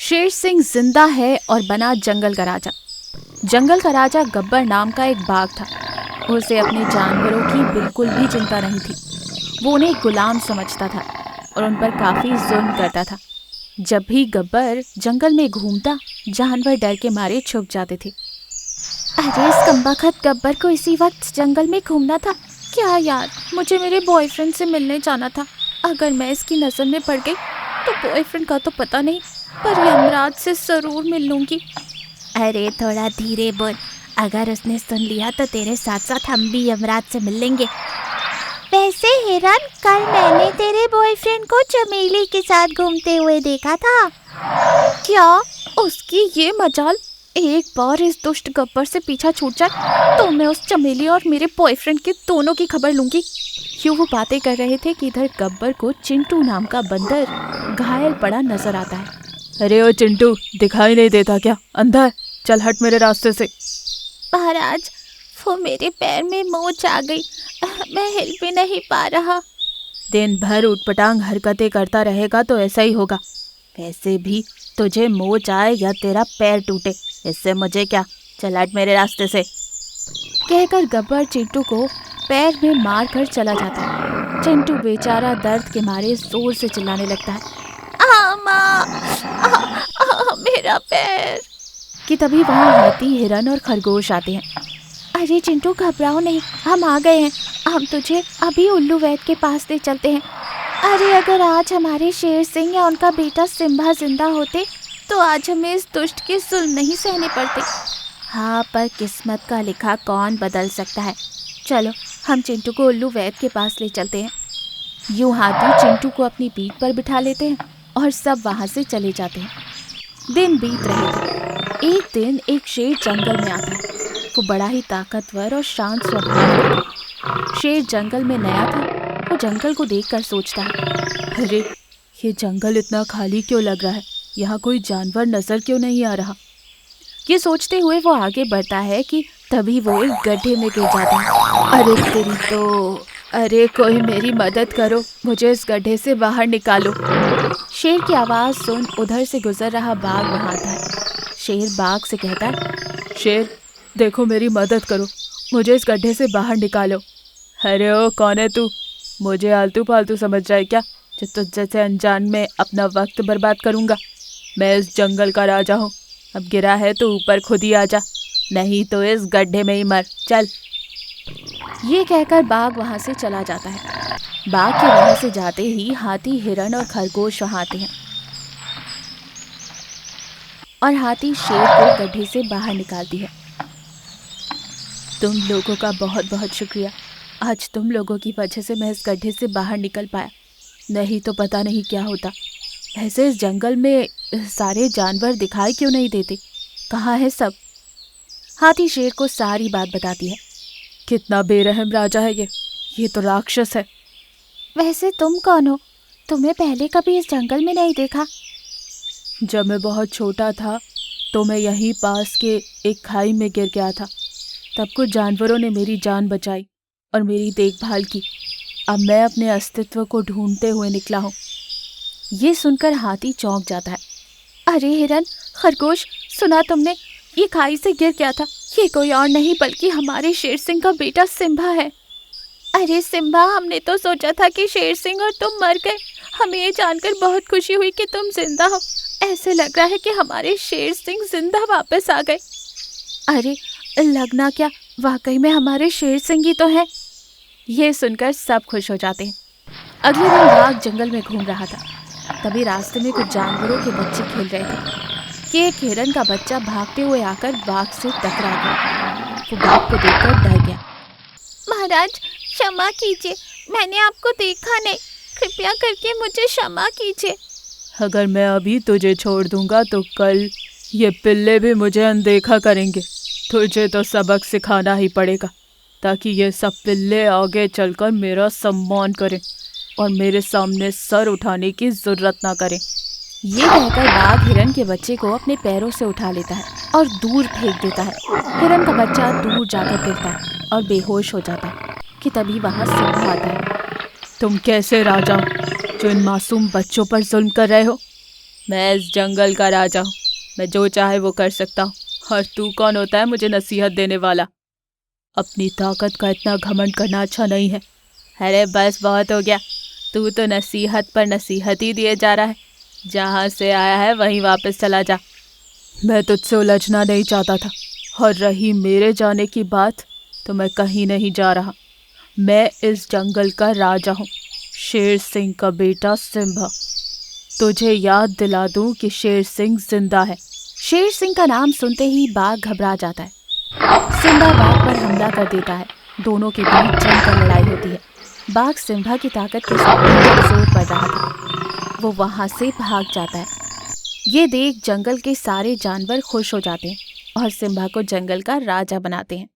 शेर सिंह जिंदा है और बना जंगल का राजा। जंगल का राजा गब्बर नाम का एक बाघ था। उसे अपने जानवरों की बिल्कुल भी चिंता नहीं थी। वो उन्हें गुलाम समझता था और उन पर काफी जुल्म करता था। जब भी गब्बर जंगल में घूमता, जानवर डर के मारे छुप जाते थे। अरे इस कमबख्त गब्बर को इसी वक्त जंगल में घूमना था। क्या यार, मुझे मेरे बॉयफ्रेंड से मिलने जाना था। अगर मैं इसकी नजर में पड़ गई तो बॉयफ्रेंड का तो पता नहीं, पर यमराज से जरूर मिल लूंगी। अरे थोड़ा धीरे बोल, अगर उसने सुन लिया तो तेरे साथ साथ हम भी यमराज से मिल लेंगे। वैसे हिरन, कल मैंने तेरे बॉयफ्रेंड को चमेली के साथ घूमते हुए देखा था। क्या? उसकी ये मजाल। एक बार इस दुष्ट गब्बर से पीछा छूट जाए तो मैं उस चमेली और मेरे बॉयफ्रेंड के दोनों की खबर लूंगी। यूं वो बातें कर रहे थे कि इधर गब्बर को चिंटू नाम का बंदर घायल पड़ा नजर आता है। अरे ओ चिंटू, दिखाई नहीं देता क्या? अंधा है? चल हट मेरे रास्ते से। महाराज, वो मेरे पैर में मोच आ गई, मैं हिल भी नहीं पा रहा। दिन भर उटपटांग हरकतें करता रहेगा तो ऐसा ही होगा। वैसे भी तुझे मोच आए या तेरा पैर टूटे, इससे मुझे क्या। चल हट मेरे रास्ते से। कहकर गब्बर चिंटू को पैर में मार कर चला जाता है। चिंटू बेचारा दर्द के मारे जोर से चिल्लाने लगता है, माँ, मेरा पैर। कि तभी वहाँ हाथी, हिरन और खरगोश आते हैं। अरे चिंटू, घबराओ नहीं, हम आ गए हैं। हम तुझे अभी उल्लू वैद के पास ले चलते हैं। अरे अगर आज हमारे शेर सिंह या उनका बेटा सिम्बा जिंदा होते तो आज हमें इस दुष्ट के जुल्म नहीं सहने पड़ते। हाँ, पर किस्मत का लिखा कौन बदल सकता है। चलो हम चिंटू को उल्लू वैद के पास ले चलते हैं। यूं हाथी चिंटू को अपनी पीठ पर बिठा लेते हैं और सब वहां से चले जाते हैं। दिन बीत रहे थे। एक दिन एक शेर जंगल में आता है। वो बड़ा ही ताकतवर और शांत स्वभाव का था। शेर जंगल में नया था। वो जंगल को देखकर सोचता है, अरे ये जंगल इतना खाली क्यों लग रहा है? यहाँ कोई जानवर नजर क्यों नहीं आ रहा? ये सोचते हुए वो आगे बढ़ता है कि तभी वो एक गड्ढे में गिर जाता है। अरे तेरी तो, अरे कोई मेरी मदद करो, मुझे इस गड्ढे से बाहर निकालो। शेर की आवाज़ सुन उधर से गुजर रहा बाघ वहाँ आता है। शेर बाघ से कहता है, शेर देखो, मेरी मदद करो, मुझे इस गड्ढे से बाहर निकालो। अरे ओ, कौन है तू? मुझे आलतू फालतू समझ रहा है क्या, जो तुझ जैसे अनजान में अपना वक्त बर्बाद करूँगा? मैं इस जंगल का राजा हूँ। अब गिरा है तो ऊपर खुद ही आ जा, नहीं तो इस गड्ढे में ही मर। चल। ये कहकर बाघ वहां से चला जाता है। बाघ के वहां से जाते ही हाथी, हिरन और खरगोश वहां आते हैं और हाथी शेर को गड्ढे से बाहर निकालती है। तुम लोगों का बहुत बहुत शुक्रिया। आज तुम लोगों की वजह से मैं इस गड्ढे से बाहर निकल पाया, नहीं तो पता नहीं क्या होता। ऐसे इस जंगल में सारे जानवर दिखाई क्यों नहीं देते? कहाँ है सब? हाथी शेर को सारी बात बताती है। कितना बेरहम राजा है ये तो राक्षस है। वैसे तुम कौन हो? तुम्हें पहले कभी इस जंगल में नहीं देखा। जब मैं बहुत छोटा था तो मैं यहीं पास के एक खाई में गिर गया था। तब कुछ जानवरों ने मेरी जान बचाई और मेरी देखभाल की। अब मैं अपने अस्तित्व को ढूंढते हुए निकला हूँ। ये सुनकर हाथी चौंक जाता है। अरे हिरन, खरगोश, सुना तुमने? ये खाई से गिर गया था। ये कोई और नहीं बल्कि हमारे शेर सिंह का बेटा सिम्बा है। अरे सिम्बा, हमने तो सोचा था कि शेर सिंह और तुम मर गए। हमें ये जानकर बहुत खुशी हुई कि तुम जिंदा हो। ऐसे लग रहा है कि हमारे शेर सिंह जिंदा वापस आ गए। अरे लगना क्या, वाकई में हमारे शेर सिंह ही तो है। ये सुनकर सब खुश हो जाते हैं। अगले दिन बाघ जंगल में घूम रहा था। तभी रास्ते में कुछ जानवरों के बच्चे खेल रहे थे कि एक हिरन का बच्चा भागते हुए आकर बाघ से टकरा गया। वो बाघ को देखकर डर गया। महाराज, क्षमा कीजिए, मैंने आपको देखा नहीं, कृपया करके मुझे क्षमा कीजिए। अगर मैं अभी तुझे छोड़ दूंगा तो कल ये पिल्ले भी मुझे अनदेखा करेंगे। तुझे तो सबक सिखाना ही पड़ेगा ताकि ये सब पिल्ले आगे चलकर मेरा सम्मान करें और मेरे सामने सर उठाने की जरूरत ना करें। ये कहकर बाघ हिरन के बच्चे को अपने पैरों से उठा लेता है और दूर फेंक देता है। हिरन का बच्चा दूर जाकर गिरता है और बेहोश हो जाता है कि तभी वहाँ सिम्बा आता है। तुम कैसे राजा हो जो इन मासूम बच्चों पर जुल्म कर रहे हो? मैं इस जंगल का राजा हूँ। मैं जो चाहे वो कर सकता हूँ। और तू कौन होता है मुझे नसीहत देने वाला? अपनी ताकत का इतना घमंड करना अच्छा नहीं है। अरे बस बहुत हो गया। तू तो नसीहत पर नसीहत ही दिए जा रहा है। जहाँ से आया है वहीं वापस चला जा। मैं तुझसे उलझना नहीं चाहता था, और रही मेरे जाने की बात, तो मैं कहीं नहीं जा रहा। मैं इस जंगल का राजा हूँ, शेर सिंह का बेटा सिम्बा। तुझे याद दिला दूं कि शेर सिंह जिंदा है। शेर सिंह का नाम सुनते ही बाघ घबरा जाता है। सिम्बा बाघ पर हमला कर देता है। दोनों के बीच जमकर लड़ाई होती है। बाघ सिम्बा की ताकत के सामने कमजोर पड़ रहा था। वो वहां से भाग जाता है। ये देख जंगल के सारे जानवर खुश हो जाते हैं और सिम्बा को जंगल का राजा बनाते हैं।